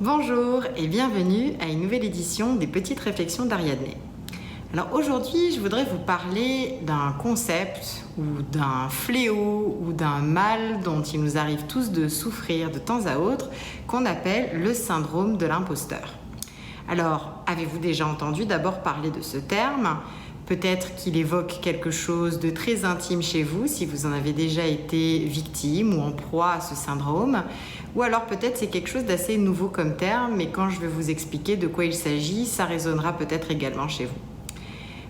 Bonjour et bienvenue à une nouvelle édition des Petites Réflexions d'Ariadné. Alors aujourd'hui, je voudrais vous parler d'un concept ou d'un fléau ou d'un mal dont il nous arrive tous de souffrir de temps à autre, qu'on appelle le syndrome de l'imposteur. Alors, avez-vous déjà entendu d'abord parler de ce terme ? Peut-être qu'il évoque quelque chose de très intime chez vous, si vous en avez déjà été victime ou en proie à ce syndrome. Ou alors peut-être c'est quelque chose d'assez nouveau comme terme, mais quand je vais vous expliquer de quoi il s'agit, ça résonnera peut-être également chez vous.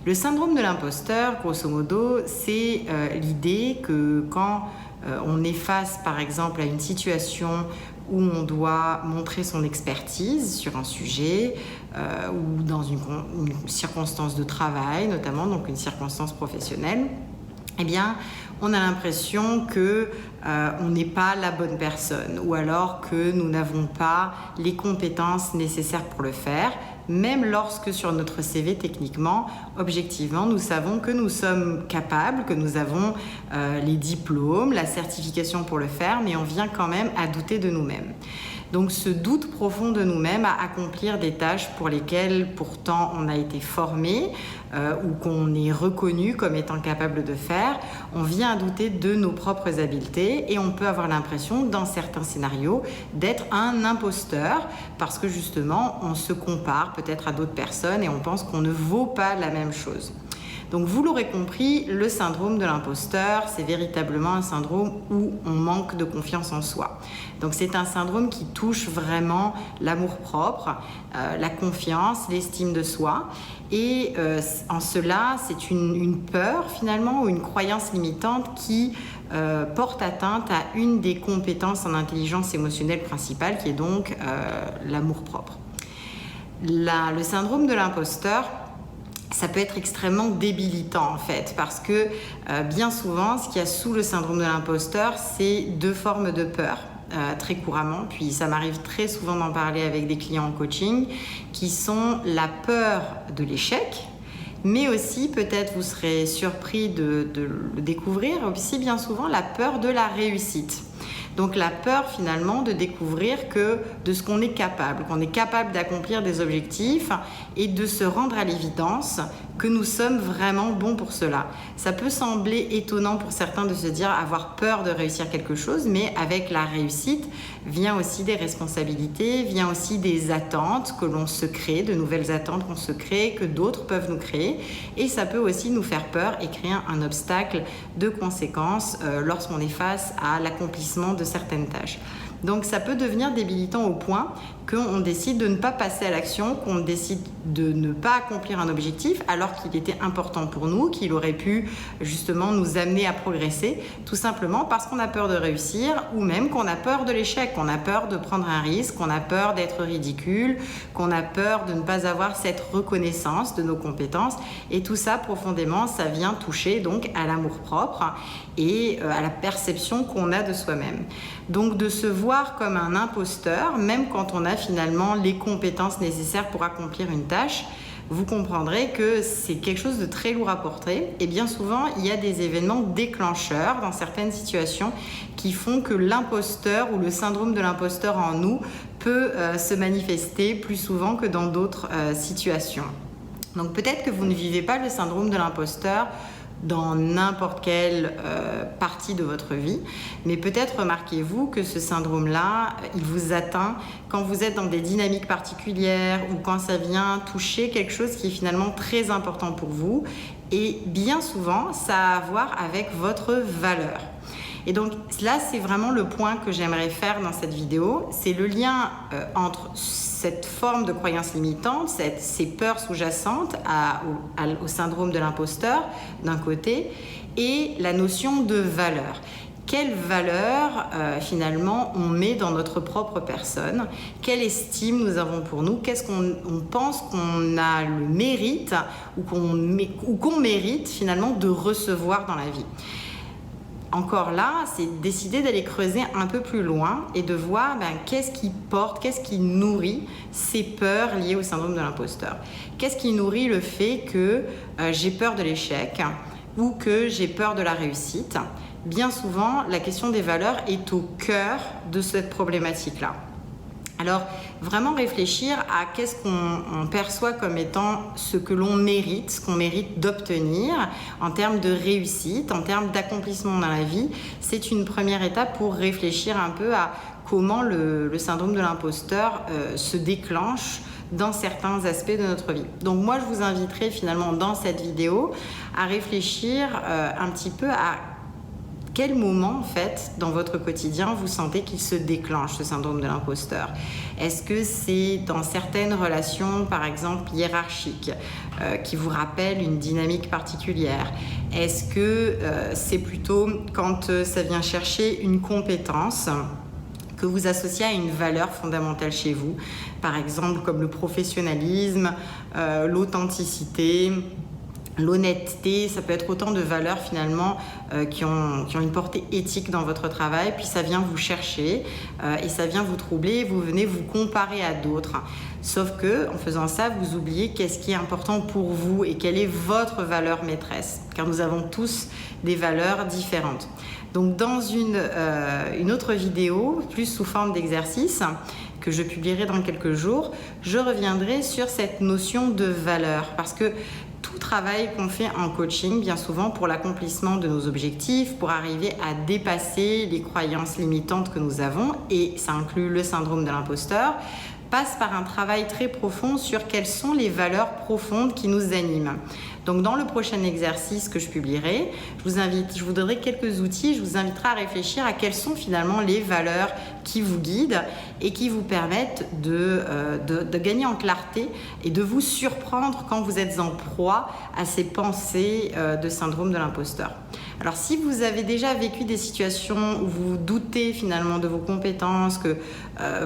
Le syndrome de l'imposteur, grosso modo, c'est l'idée que quand on est face, par exemple, à une situation où on doit montrer son expertise sur un sujet ou dans une circonstance de travail, notamment, donc une circonstance professionnelle, eh bien, on a l'impression qu'on n'est pas la bonne personne ou alors que nous n'avons pas les compétences nécessaires pour le faire, même lorsque sur notre CV, techniquement, objectivement, nous savons que nous sommes capables, que nous avons les diplômes, la certification pour le faire, mais on vient quand même à douter de nous-mêmes. Donc ce doute profond de nous-mêmes à accomplir des tâches pour lesquelles pourtant on a été formé ou qu'on est reconnu comme étant capable de faire, on vient à douter de nos propres habiletés et on peut avoir l'impression dans certains scénarios d'être un imposteur parce que justement on se compare peut-être à d'autres personnes et on pense qu'on ne vaut pas la même chose. Donc vous l'aurez compris, le syndrome de l'imposteur, c'est véritablement un syndrome où on manque de confiance en soi. Donc c'est un syndrome qui touche vraiment l'amour-propre, la confiance, l'estime de soi. Et en cela, c'est une peur finalement ou une croyance limitante qui porte atteinte à une des compétences en intelligence émotionnelle principale qui est donc l'amour-propre. Le syndrome de l'imposteur, ça peut être extrêmement débilitant en fait parce que bien souvent ce qu'il y a sous le syndrome de l'imposteur, c'est deux formes de peur très couramment, puis ça m'arrive très souvent d'en parler avec des clients en coaching, qui sont la peur de l'échec, mais aussi peut-être vous serez surpris de le découvrir, aussi bien souvent la peur de la réussite. Donc la peur finalement de découvrir de ce qu'on est capable d'accomplir des objectifs et de se rendre à l'évidence que nous sommes vraiment bons pour cela. Ça peut sembler étonnant pour certains de se dire avoir peur de réussir quelque chose, mais avec la réussite vient aussi des responsabilités, vient aussi des attentes que l'on se crée, de nouvelles attentes qu'on se crée, que d'autres peuvent nous créer, et ça peut aussi nous faire peur et créer un obstacle de conséquence lorsqu'on est face à l'accomplissement de certaines tâches. Donc ça peut devenir débilitant au point qu'on décide de ne pas passer à l'action, qu'on décide de ne pas accomplir un objectif alors qu'il était important pour nous, qu'il aurait pu justement nous amener à progresser, tout simplement parce qu'on a peur de réussir ou même qu'on a peur de l'échec, qu'on a peur de prendre un risque, qu'on a peur d'être ridicule, qu'on a peur de ne pas avoir cette reconnaissance de nos compétences, et tout ça profondément, ça vient toucher donc à l'amour-propre et à la perception qu'on a de soi-même. Donc de se voir comme un imposteur, même quand on a finalement les compétences nécessaires pour accomplir une tâche, vous comprendrez que c'est quelque chose de très lourd à porter, et bien souvent il y a des événements déclencheurs dans certaines situations qui font que l'imposteur ou le syndrome de l'imposteur en nous peut se manifester plus souvent que dans d'autres situations. Donc peut-être que vous ne vivez pas le syndrome de l'imposteur dans n'importe quelle partie de votre vie, mais peut-être remarquez-vous que ce syndrome-là, il vous atteint quand vous êtes dans des dynamiques particulières ou quand ça vient toucher quelque chose qui est finalement très important pour vous, et bien souvent, ça a à voir avec votre valeur. Et donc là, c'est vraiment le point que j'aimerais faire dans cette vidéo, c'est le lien entre cette forme de croyance limitante, ces peurs sous-jacentes au syndrome de l'imposteur d'un côté, et la notion de valeur. Quelle valeur finalement on met dans notre propre personne, quelle estime nous avons pour nous, qu'est-ce qu'on pense qu'on a le mérite ou qu'on mérite finalement de recevoir dans la vie. Encore là, c'est décider d'aller creuser un peu plus loin et de voir qu'est-ce qui porte, qu'est-ce qui nourrit ces peurs liées au syndrome de l'imposteur. Qu'est-ce qui nourrit le fait que j'ai peur de l'échec ou que j'ai peur de la réussite. Bien souvent, la question des valeurs est au cœur de cette problématique-là. Alors, vraiment réfléchir à qu'est-ce qu'on perçoit comme étant ce que l'on mérite, ce qu'on mérite d'obtenir en termes de réussite, en termes d'accomplissement dans la vie. C'est une première étape pour réfléchir un peu à comment le syndrome de l'imposteur se déclenche dans certains aspects de notre vie. Donc moi, je vous inviterai finalement dans cette vidéo à réfléchir un petit peu à quel moment, en fait, dans votre quotidien, vous sentez qu'il se déclenche, ce syndrome de l'imposteur? Est-ce que c'est dans certaines relations, par exemple, hiérarchiques, qui vous rappellent une dynamique particulière? Est-ce que c'est plutôt quand ça vient chercher une compétence que vous associez à une valeur fondamentale chez vous, par exemple comme le professionnalisme, l'authenticité, l'honnêteté? Ça peut être autant de valeurs finalement qui ont une portée éthique dans votre travail, puis ça vient vous chercher et ça vient vous troubler, vous venez vous comparer à d'autres. Sauf que en faisant ça, vous oubliez qu'est-ce qui est important pour vous et quelle est votre valeur maîtresse, car nous avons tous des valeurs différentes. Donc dans une autre vidéo, plus sous forme d'exercice, que je publierai dans quelques jours, je reviendrai sur cette notion de valeur, parce que tout travail qu'on fait en coaching, bien souvent pour l'accomplissement de nos objectifs, pour arriver à dépasser les croyances limitantes que nous avons, et ça inclut le syndrome de l'imposteur, passe par un travail très profond sur quelles sont les valeurs profondes qui nous animent. Donc dans le prochain exercice que je publierai, je vous donnerai quelques outils, je vous inviterai à réfléchir à quelles sont finalement les valeurs qui vous guident et qui vous permettent de gagner en clarté et de vous surprendre quand vous êtes en proie à ces pensées de syndrome de l'imposteur. Alors si vous avez déjà vécu des situations où vous doutez finalement de vos compétences, que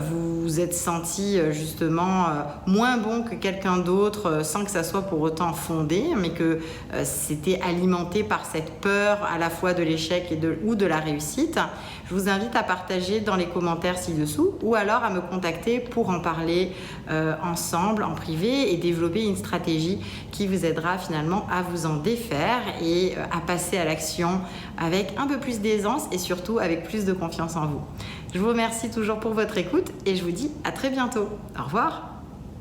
vous vous êtes senti justement moins bon que quelqu'un d'autre sans que ça soit pour autant fondé, mais que c'était alimenté par cette peur à la fois de l'échec ou de la réussite, je vous invite à partager dans les commentaires ci-dessous ou alors à me contacter pour en parler ensemble en privé et développer une stratégie qui vous aidera finalement à vous en défaire et à passer à l'action avec un peu plus d'aisance et surtout avec plus de confiance en vous. Je vous remercie toujours pour votre écoute et je vous dis à très bientôt. Au revoir.